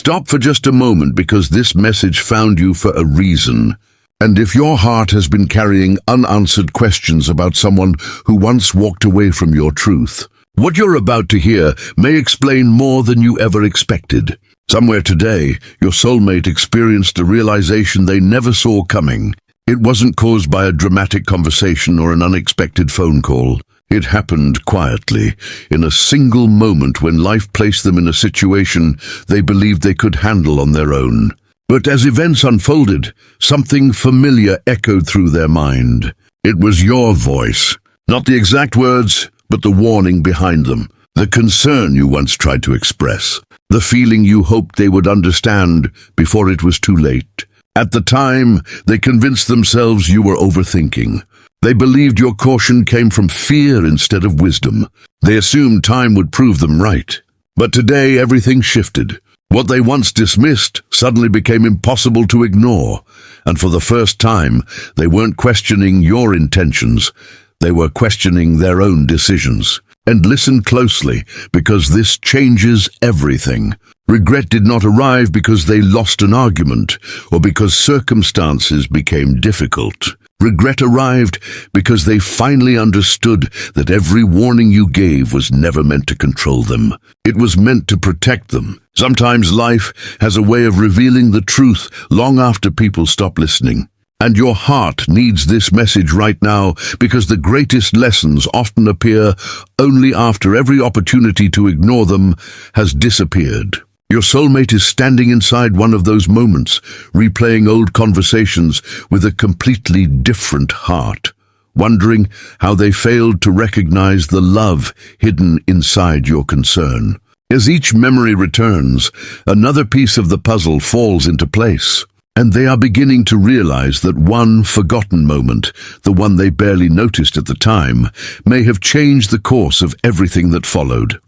Stop for just a moment because this message found you for a reason. And if your heart has been carrying unanswered questions about someone who once walked away from your truth, what you're about to hear may explain more than you ever expected. Somewhere today, your soulmate experienced a realization they never saw coming. It wasn't caused by a dramatic conversation or an unexpected phone call. It happened quietly, in a single moment when life placed them in a situation they believed they could handle on their own. But as events unfolded, something familiar echoed through their mind. It was your voice. Not the exact words, but the warning behind them. The concern you once tried to express. The feeling you hoped they would understand before it was too late. At the time, they convinced themselves you were overthinking. They believed your caution came from fear instead of wisdom. They assumed time would prove them right. But today, everything shifted. What they once dismissed suddenly became impossible to ignore. And for the first time, they weren't questioning your intentions. They were questioning their own decisions. And listen closely, because this changes everything. Regret did not arrive because they lost an argument or because circumstances became difficult. Regret arrived because they finally understood that every warning you gave was never meant to control them. It was meant to protect them. Sometimes life has a way of revealing the truth long after people stop listening. And your heart needs this message right now because the greatest lessons often appear only after every opportunity to ignore them has disappeared. Your soulmate is standing inside one of those moments, replaying old conversations with a completely different heart, wondering how they failed to recognize the love hidden inside your concern. As each memory returns, another piece of the puzzle falls into place. And they are beginning to realize that one forgotten moment, the one they barely noticed at the time, may have changed the course of everything that followed.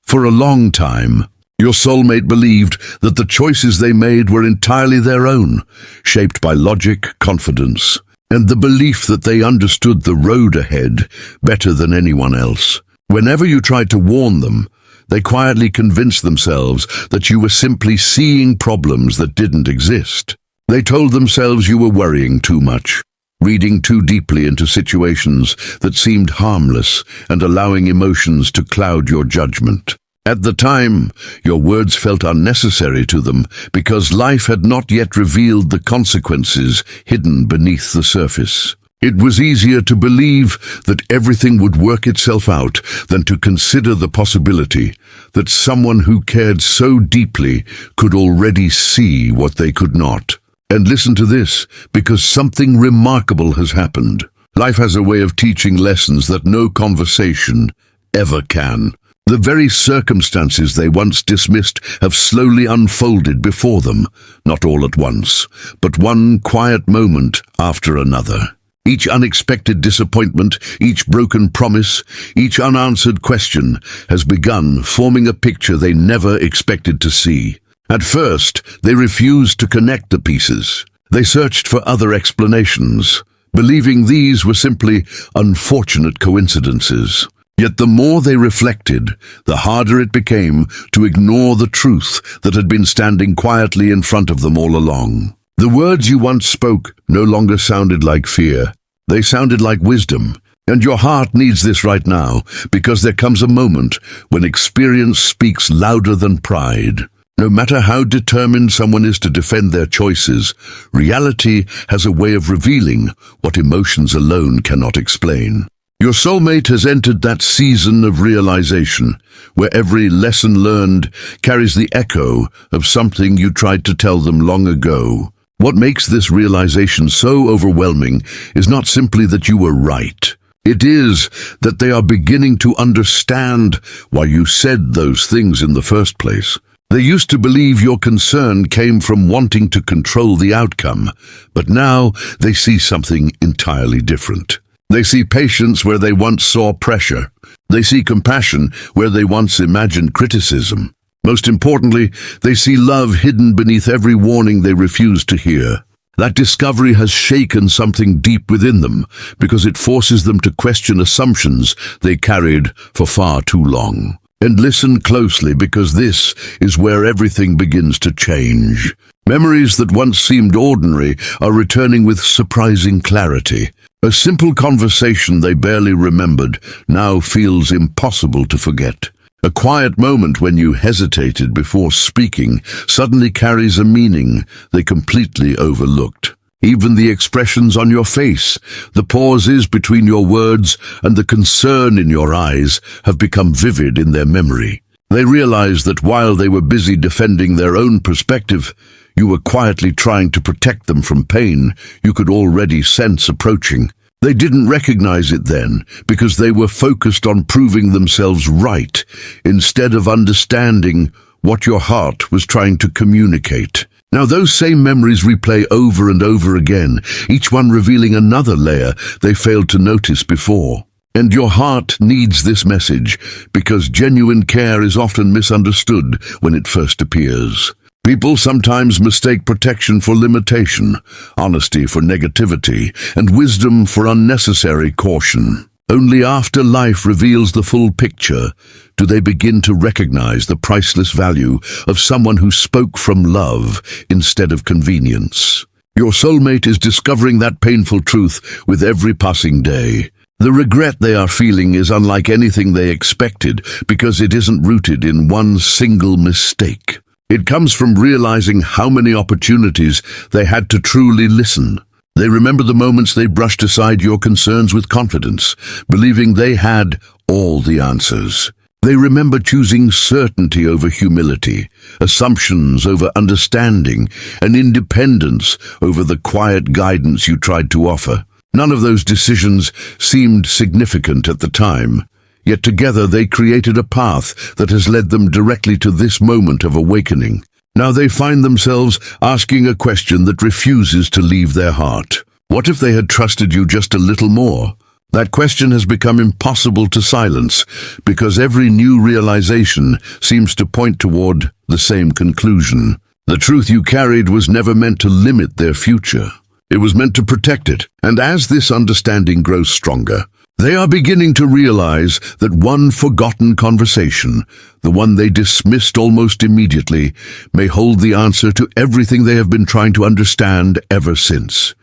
For a long time, your soulmate believed that the choices they made were entirely their own, shaped by logic, confidence, and the belief that they understood the road ahead better than anyone else. Whenever you tried to warn them, they quietly convinced themselves that you were simply seeing problems that didn't exist. They told themselves you were worrying too much, reading too deeply into situations that seemed harmless and allowing emotions to cloud your judgment. At the time, your words felt unnecessary to them because life had not yet revealed the consequences hidden beneath the surface. It was easier to believe that everything would work itself out than to consider the possibility that someone who cared so deeply could already see what they could not. And listen to this, because something remarkable has happened. Life has a way of teaching lessons that no conversation ever can. The very circumstances they once dismissed have slowly unfolded before them, not all at once, but one quiet moment after another. Each unexpected disappointment, each broken promise, each unanswered question has begun forming a picture they never expected to see. At first, they refused to connect the pieces. They searched for other explanations, believing these were simply unfortunate coincidences. Yet the more they reflected, the harder it became to ignore the truth that had been standing quietly in front of them all along. The words you once spoke no longer sounded like fear. They sounded like wisdom. And your heart needs this right now, because there comes a moment when experience speaks louder than pride. No matter how determined someone is to defend their choices, reality has a way of revealing what emotions alone cannot explain. Your soulmate has entered that season of realization, where every lesson learned carries the echo of something you tried to tell them long ago. What makes this realization so overwhelming is not simply that you were right. It is that they are beginning to understand why you said those things in the first place. They used to believe your concern came from wanting to control the outcome, but now they see something entirely different. They see patience where they once saw pressure. They see compassion where they once imagined criticism. Most importantly, they see love hidden beneath every warning they refused to hear. That discovery has shaken something deep within them because it forces them to question assumptions they carried for far too long. And listen closely, because this is where everything begins to change. Memories that once seemed ordinary are returning with surprising clarity. A simple conversation they barely remembered now feels impossible to forget. A quiet moment when you hesitated before speaking suddenly carries a meaning they completely overlooked. Even the expressions on your face, the pauses between your words, and the concern in your eyes have become vivid in their memory. They realize that while they were busy defending their own perspective, you were quietly trying to protect them from pain you could already sense approaching. They didn't recognize it then because they were focused on proving themselves right instead of understanding what your heart was trying to communicate. Now those same memories replay over and over again, each one revealing another layer they failed to notice before. And your heart needs this message because genuine care is often misunderstood when it first appears. People sometimes mistake protection for limitation, honesty for negativity, and wisdom for unnecessary caution. Only after life reveals the full picture do they begin to recognize the priceless value of someone who spoke from love instead of convenience. Your soulmate is discovering that painful truth with every passing day. The regret they are feeling is unlike anything they expected because it isn't rooted in one single mistake. It comes from realizing how many opportunities they had to truly listen. They remember the moments they brushed aside your concerns with confidence, believing they had all the answers. They remember choosing certainty over humility, assumptions over understanding, and independence over the quiet guidance you tried to offer. None of those decisions seemed significant at the time. Yet together they created a path that has led them directly to this moment of awakening. Now they find themselves asking a question that refuses to leave their heart. What if they had trusted you just a little more? That question has become impossible to silence because every new realization seems to point toward the same conclusion. The truth you carried was never meant to limit their future. It was meant to protect it. And as this understanding grows stronger, they are beginning to realize that one forgotten conversation, the one they dismissed almost immediately, may hold the answer to everything they have been trying to understand ever since.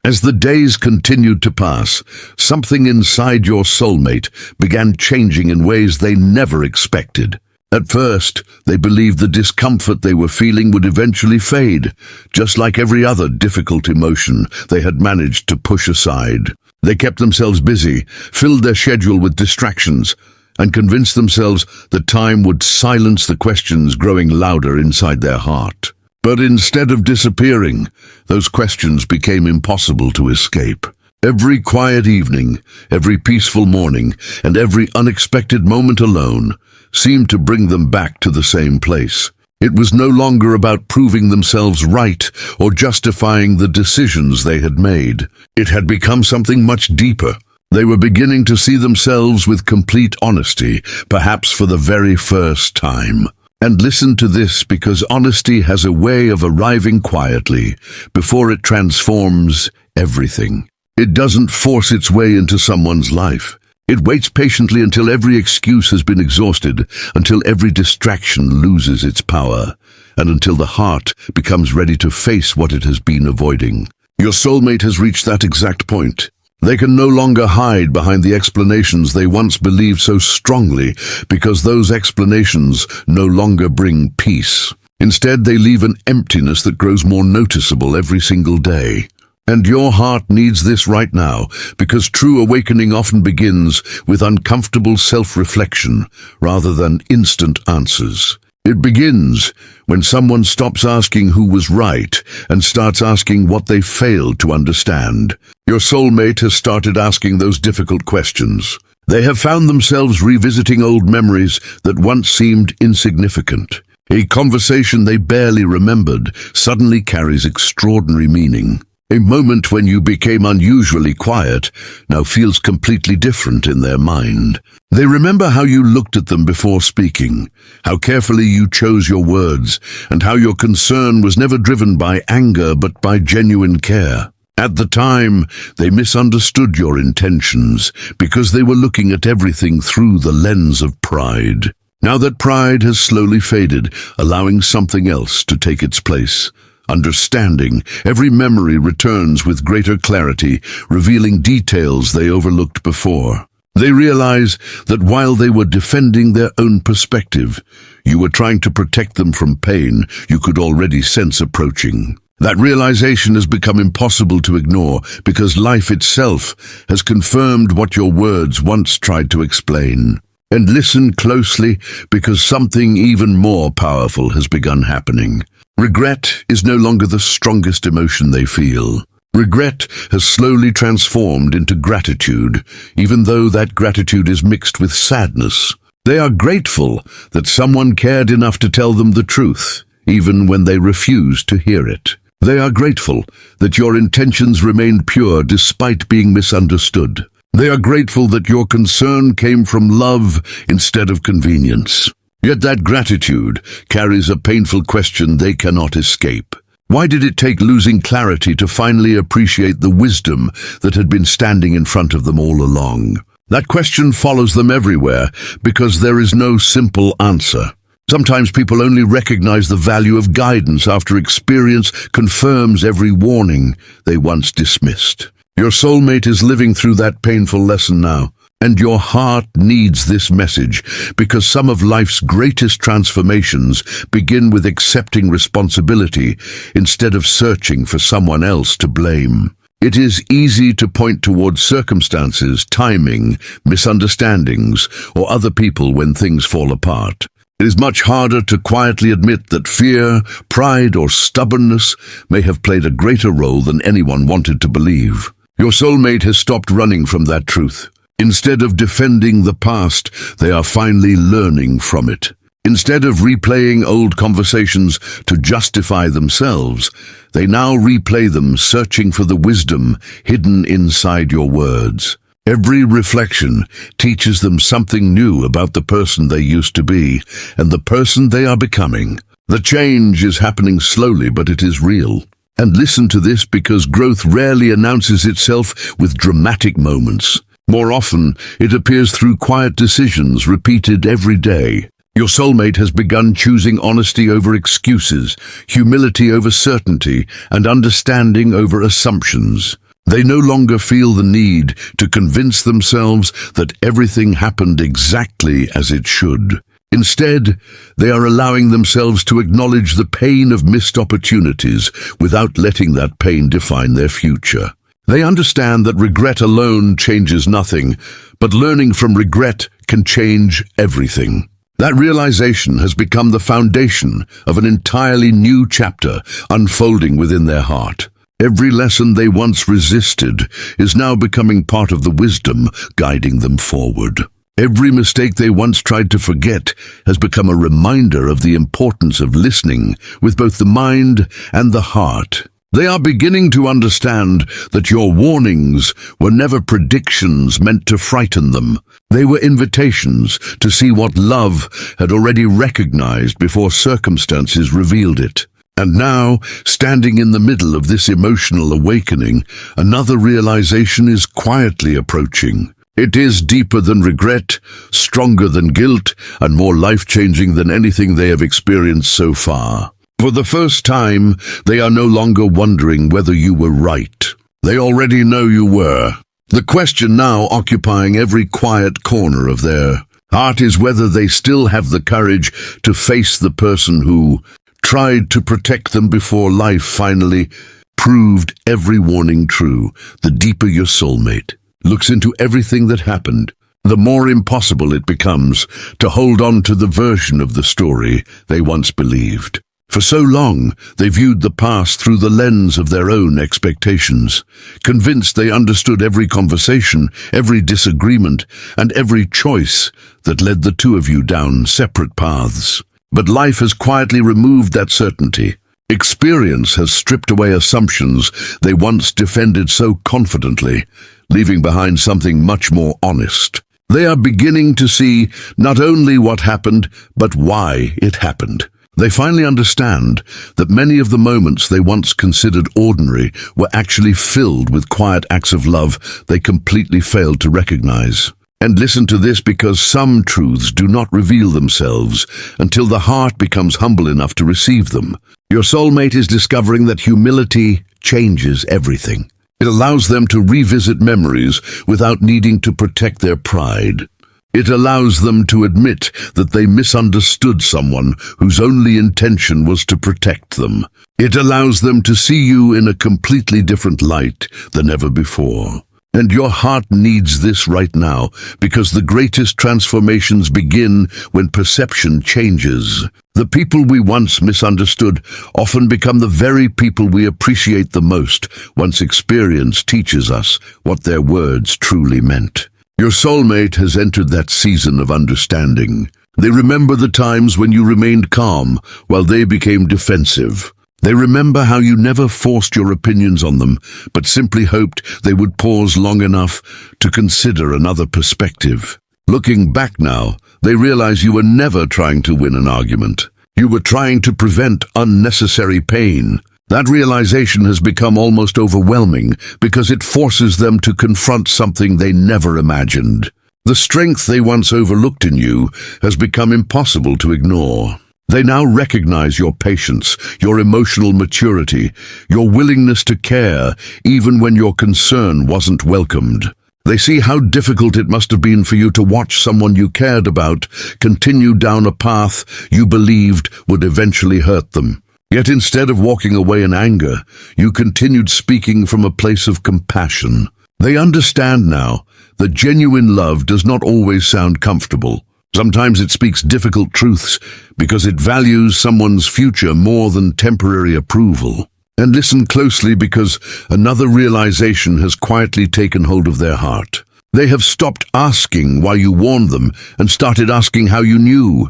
As the days continued to pass, something inside your soulmate began changing in ways they never expected. At first, they believed the discomfort they were feeling would eventually fade, just like every other difficult emotion they had managed to push aside. They kept themselves busy, filled their schedule with distractions, and convinced themselves that time would silence the questions growing louder inside their heart. But instead of disappearing, those questions became impossible to escape. Every quiet evening, every peaceful morning, and every unexpected moment alone seemed to bring them back to the same place. It was no longer about proving themselves right or justifying the decisions they had made. It had become something much deeper. They were beginning to see themselves with complete honesty, perhaps for the very first time. And listen to this, because honesty has a way of arriving quietly before it transforms everything. It doesn't force its way into someone's life. It waits patiently until every excuse has been exhausted, until every distraction loses its power, and until the heart becomes ready to face what it has been avoiding. Your soulmate has reached that exact point. They can no longer hide behind the explanations they once believed so strongly, because those explanations no longer bring peace. Instead, they leave an emptiness that grows more noticeable every single day. And your heart needs this right now, because true awakening often begins with uncomfortable self-reflection rather than instant answers. It begins when someone stops asking who was right and starts asking what they failed to understand. Your soulmate has started asking those difficult questions. They have found themselves revisiting old memories that once seemed insignificant. A conversation they barely remembered suddenly carries extraordinary meaning. A moment when you became unusually quiet now feels completely different in their mind. They remember how you looked at them before speaking, how carefully you chose your words, and how your concern was never driven by anger but by genuine care. At the time, they misunderstood your intentions because they were looking at everything through the lens of pride. Now that pride has slowly faded, allowing something else to take its place. Understanding, every memory returns with greater clarity, revealing details they overlooked before. They realize that while they were defending their own perspective, you were trying to protect them from pain you could already sense approaching. That realization has become impossible to ignore because life itself has confirmed what your words once tried to explain. And listen closely because something even more powerful has begun happening. Regret is no longer the strongest emotion they feel. Regret has slowly transformed into gratitude, even though that gratitude is mixed with sadness. They are grateful that someone cared enough to tell them the truth, even when they refused to hear it. They are grateful that your intentions remained pure despite being misunderstood. They are grateful that your concern came from love instead of convenience. Yet that gratitude carries a painful question they cannot escape. Why did it take losing clarity to finally appreciate the wisdom that had been standing in front of them all along? That question follows them everywhere because there is no simple answer. Sometimes people only recognize the value of guidance after experience confirms every warning they once dismissed. Your soulmate is living through that painful lesson now, and your heart needs this message because some of life's greatest transformations begin with accepting responsibility instead of searching for someone else to blame. It is easy to point towards circumstances, timing, misunderstandings, or other people when things fall apart. It is much harder to quietly admit that fear, pride, or stubbornness may have played a greater role than anyone wanted to believe. Your soulmate has stopped running from that truth. Instead of defending the past, they are finally learning from it. Instead of replaying old conversations to justify themselves, they now replay them searching for the wisdom hidden inside your words. Every reflection teaches them something new about the person they used to be and the person they are becoming. The change is happening slowly, but it is real. And listen to this because growth rarely announces itself with dramatic moments. More often, it appears through quiet decisions repeated every day. Your soulmate has begun choosing honesty over excuses, humility over certainty, and understanding over assumptions. They no longer feel the need to convince themselves that everything happened exactly as it should. Instead, they are allowing themselves to acknowledge the pain of missed opportunities without letting that pain define their future. They understand that regret alone changes nothing, but learning from regret can change everything. That realization has become the foundation of an entirely new chapter unfolding within their heart. Every lesson they once resisted is now becoming part of the wisdom guiding them forward. Every mistake they once tried to forget has become a reminder of the importance of listening with both the mind and the heart. They are beginning to understand that your warnings were never predictions meant to frighten them. They were invitations to see what love had already recognized before circumstances revealed it. And now, standing in the middle of this emotional awakening, another realization is quietly approaching. It is deeper than regret, stronger than guilt, and more life-changing than anything they have experienced so far. For the first time, they are no longer wondering whether you were right. They already know you were. The question now occupying every quiet corner of their heart is whether they still have the courage to face the person who tried to protect them before life finally proved every warning true. The deeper your soulmate looks into everything that happened, the more impossible it becomes to hold on to the version of the story they once believed. For so long, they viewed the past through the lens of their own expectations, convinced they understood every conversation, every disagreement, and every choice that led the two of you down separate paths. But life has quietly removed that certainty. Experience has stripped away assumptions they once defended so confidently, leaving behind something much more honest. They are beginning to see not only what happened, but why it happened. They finally understand that many of the moments they once considered ordinary were actually filled with quiet acts of love they completely failed to recognize. And listen to this, because some truths do not reveal themselves until the heart becomes humble enough to receive them. Your soulmate is discovering that humility changes everything. It allows them to revisit memories without needing to protect their pride. It allows them to admit that they misunderstood someone whose only intention was to protect them. It allows them to see you in a completely different light than ever before. And your heart needs this right now, because the greatest transformations begin when perception changes. The people we once misunderstood often become the very people we appreciate the most once experience teaches us what their words truly meant. Your soulmate has entered that season of understanding. They remember the times when you remained calm while they became defensive. They remember how you never forced your opinions on them, but simply hoped they would pause long enough to consider another perspective. Looking back now, they realize you were never trying to win an argument. You were trying to prevent unnecessary pain. That realization has become almost overwhelming because it forces them to confront something they never imagined. The strength they once overlooked in you has become impossible to ignore. They now recognize your patience, your emotional maturity, your willingness to care, even when your concern wasn't welcomed. They see how difficult it must have been for you to watch someone you cared about continue down a path you believed would eventually hurt them. Yet instead of walking away in anger, you continued speaking from a place of compassion. They understand now that genuine love does not always sound comfortable. Sometimes it speaks difficult truths because it values someone's future more than temporary approval. And listen closely, because another realization has quietly taken hold of their heart. They have stopped asking why you warned them and started asking how you knew.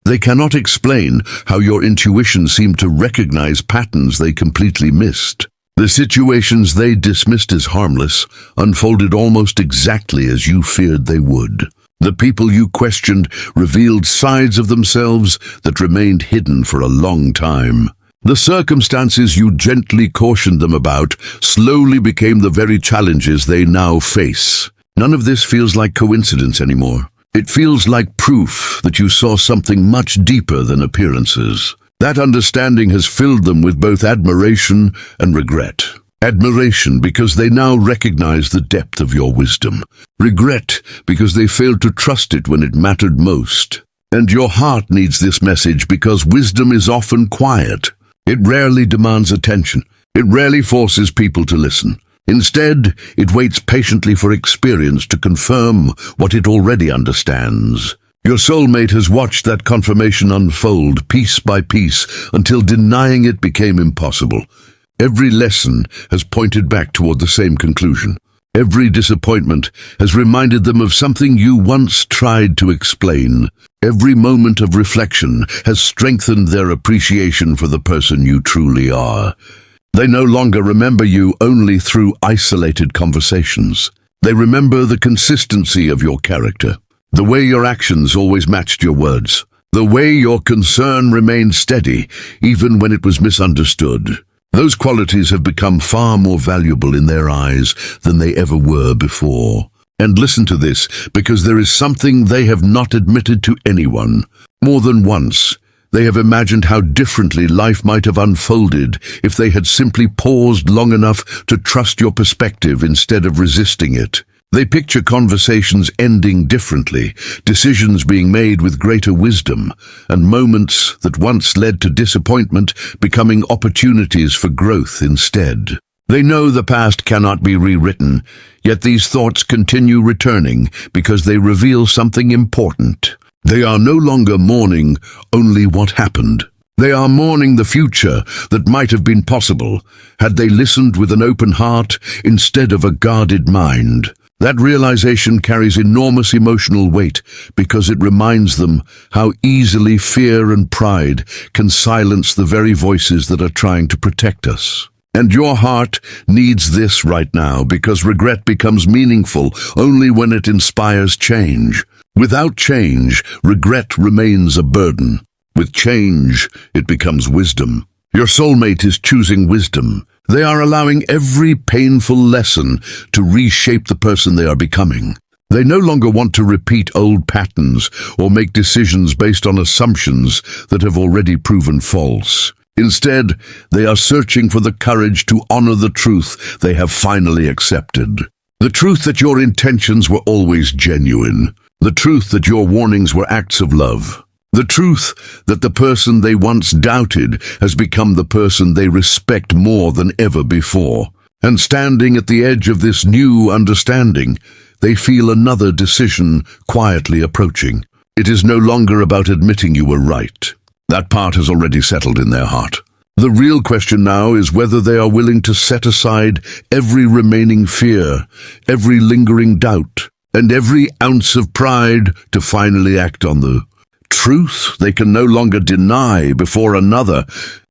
They cannot explain how your intuition seemed to recognize patterns they completely missed. The situations they dismissed as harmless unfolded almost exactly as you feared they would. The people you questioned revealed sides of themselves that remained hidden for a long time. The circumstances you gently cautioned them about slowly became the very challenges they now face. None of this feels like coincidence anymore. It feels like proof that you saw something much deeper than appearances. That understanding has filled them with both admiration and regret. Admiration because they now recognize the depth of your wisdom. Regret because they failed to trust it when it mattered most. And your heart needs this message because wisdom is often quiet. It rarely demands attention. It rarely forces people to listen. Instead, it waits patiently for experience to confirm what it already understands. Your soulmate has watched that confirmation unfold piece by piece until denying it became impossible. Every lesson has pointed back toward the same conclusion. Every disappointment has reminded them of something you once tried to explain. Every moment of reflection has strengthened their appreciation for the person you truly are. They no longer remember you only through isolated conversations. They remember the consistency of your character, the way your actions always matched your words, the way your concern remained steady even when it was misunderstood. Those qualities have become far more valuable in their eyes than they ever were before. And listen to this, because there is something they have not admitted to anyone. More than once, they have imagined how differently life might have unfolded if they had simply paused long enough to trust your perspective instead of resisting it. They picture conversations ending differently, decisions being made with greater wisdom, and moments that once led to disappointment becoming opportunities for growth instead. They know the past cannot be rewritten, yet these thoughts continue returning because they reveal something important. They are no longer mourning only what happened. They are mourning the future that might have been possible had they listened with an open heart instead of a guarded mind. That realization carries enormous emotional weight because it reminds them how easily fear and pride can silence the very voices that are trying to protect us. And your heart needs this right now because regret becomes meaningful only when it inspires change. Without change, regret remains a burden. With change, it becomes wisdom. Your soulmate is choosing wisdom. They are allowing every painful lesson to reshape the person they are becoming. They no longer want to repeat old patterns or make decisions based on assumptions that have already proven false. Instead, they are searching for the courage to honor the truth they have finally accepted. The truth that your intentions were always genuine. The truth that your warnings were acts of love. The truth that the person they once doubted has become the person they respect more than ever before. And standing at the edge of this new understanding, they feel another decision quietly approaching. It is no longer about admitting you were right. That part has already settled in their heart. The real question now is whether they are willing to set aside every remaining fear, every lingering doubt, and every ounce of pride to finally act on the truth they can no longer deny before another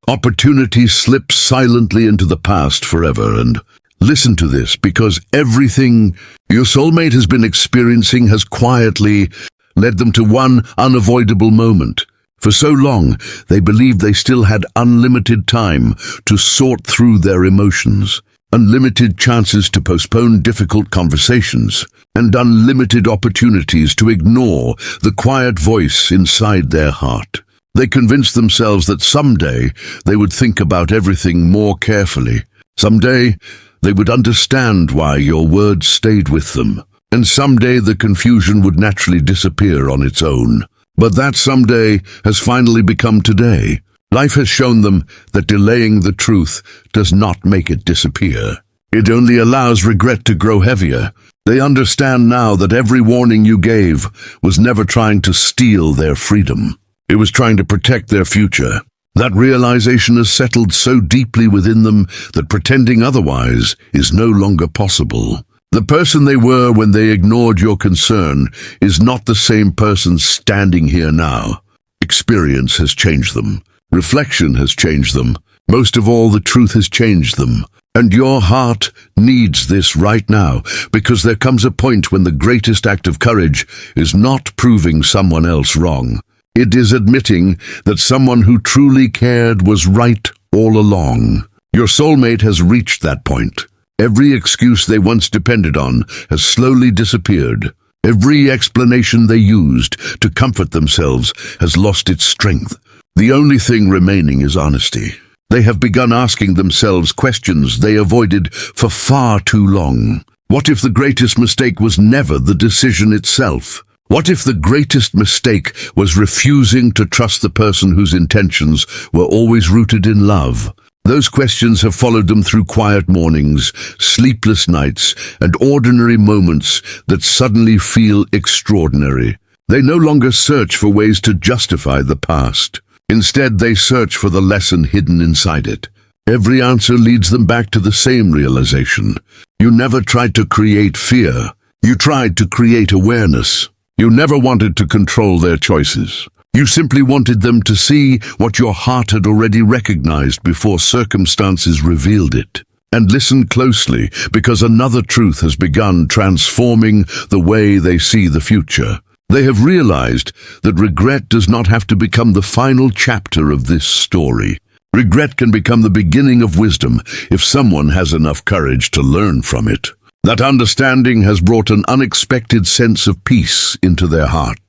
opportunity slips silently into the past forever. And listen to this, because everything your soulmate has been experiencing has quietly led them to one unavoidable moment. For so long, they believed they still had unlimited time to sort through their emotions, unlimited chances to postpone difficult conversations, and unlimited opportunities to ignore the quiet voice inside their heart. They convinced themselves that someday they would think about everything more carefully. Someday they would understand why your words stayed with them, and someday the confusion would naturally disappear on its own. But that someday has finally become today. Life has shown them that delaying the truth does not make it disappear. It only allows regret to grow heavier. They understand now that every warning you gave was never trying to steal their freedom. It was trying to protect their future. That realization has settled so deeply within them that pretending otherwise is no longer possible. The person they were when they ignored your concern is not the same person standing here now. Experience has changed them. Reflection has changed them. Most of all, the truth has changed them. And your heart needs this right now, because there comes a point when the greatest act of courage is not proving someone else wrong. It is admitting that someone who truly cared was right all along. Your soulmate has reached that point. Every excuse they once depended on has slowly disappeared. Every explanation they used to comfort themselves has lost its strength. The only thing remaining is honesty. They have begun asking themselves questions they avoided for far too long. What if the greatest mistake was never the decision itself? What if the greatest mistake was refusing to trust the person whose intentions were always rooted in love? Those questions have followed them through quiet mornings, sleepless nights, and ordinary moments that suddenly feel extraordinary. They no longer search for ways to justify the past. Instead, they search for the lesson hidden inside it. Every answer leads them back to the same realization. You never tried to create fear. You tried to create awareness. You never wanted to control their choices. You simply wanted them to see what your heart had already recognized before circumstances revealed it. And listen closely, because another truth has begun transforming the way they see the future. They have realized that regret does not have to become the final chapter of this story. Regret can become the beginning of wisdom if someone has enough courage to learn from it. That understanding has brought an unexpected sense of peace into their heart.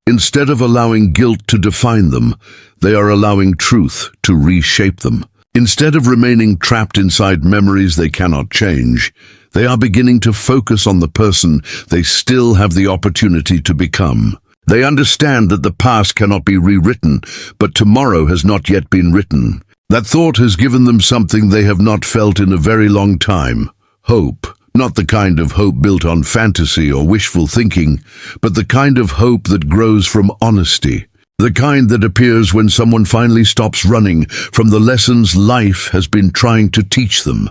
Instead of allowing guilt to define them, they are allowing truth to reshape them. Instead of remaining trapped inside memories they cannot change, they are beginning to focus on the person they still have the opportunity to become. They understand that the past cannot be rewritten, but tomorrow has not yet been written. That thought has given them something they have not felt in a very long time: hope. Not the kind of hope built on fantasy or wishful thinking, but the kind of hope that grows from honesty. The kind that appears when someone finally stops running from the lessons life has been trying to teach them.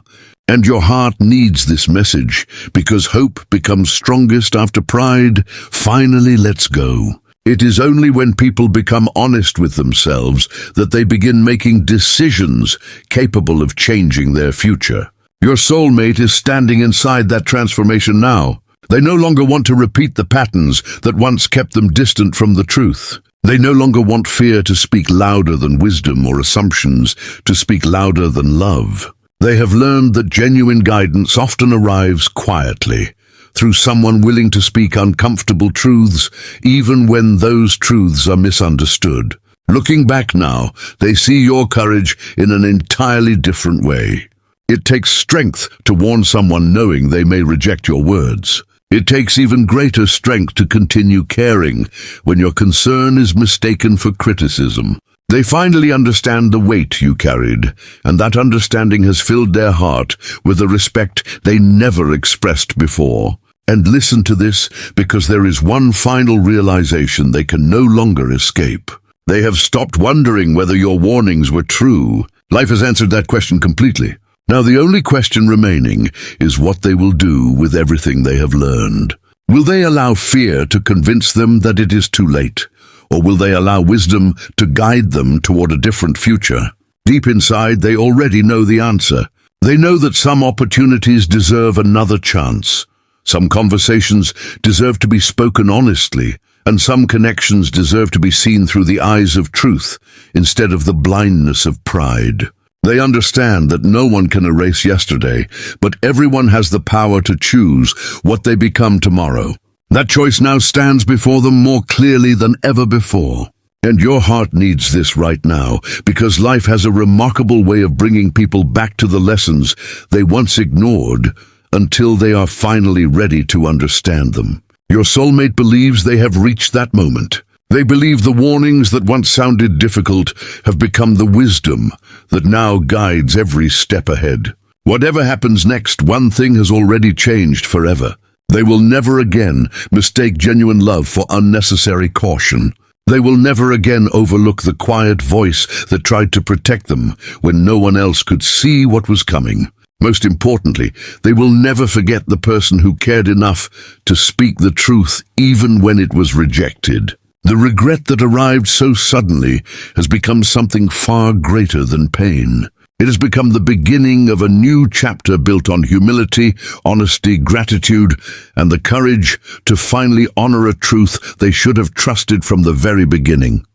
And your heart needs this message, because hope becomes strongest after pride finally lets go. It is only when people become honest with themselves that they begin making decisions capable of changing their future. Your soulmate is standing inside that transformation now. They no longer want to repeat the patterns that once kept them distant from the truth. They no longer want fear to speak louder than wisdom or assumptions to speak louder than love. They have learned that genuine guidance often arrives quietly, through someone willing to speak uncomfortable truths, even when those truths are misunderstood. Looking back now, they see your courage in an entirely different way. It takes strength to warn someone knowing they may reject your words. It takes even greater strength to continue caring when your concern is mistaken for criticism. They finally understand the weight you carried, and that understanding has filled their heart with a respect they never expressed before. And listen to this, because there is one final realization they can no longer escape. They have stopped wondering whether your warnings were true. Life has answered that question completely. Now the only question remaining is what they will do with everything they have learned. Will they allow fear to convince them that it is too late? Or will they allow wisdom to guide them toward a different future? Deep inside, they already know the answer. They know that some opportunities deserve another chance. Some conversations deserve to be spoken honestly, and some connections deserve to be seen through the eyes of truth instead of the blindness of pride. They understand that no one can erase yesterday, but everyone has the power to choose what they become tomorrow. That choice now stands before them more clearly than ever before. And your heart needs this right now, because life has a remarkable way of bringing people back to the lessons they once ignored until they are finally ready to understand them. Your soulmate believes they have reached that moment. They believe the warnings that once sounded difficult have become the wisdom that now guides every step ahead. Whatever happens next, one thing has already changed forever. They will never again mistake genuine love for unnecessary caution. They will never again overlook the quiet voice that tried to protect them when no one else could see what was coming. Most importantly, they will never forget the person who cared enough to speak the truth even when it was rejected. The regret that arrived so suddenly has become something far greater than pain. It has become the beginning of a new chapter built on humility, honesty, gratitude, and the courage to finally honor a truth they should have trusted from the very beginning.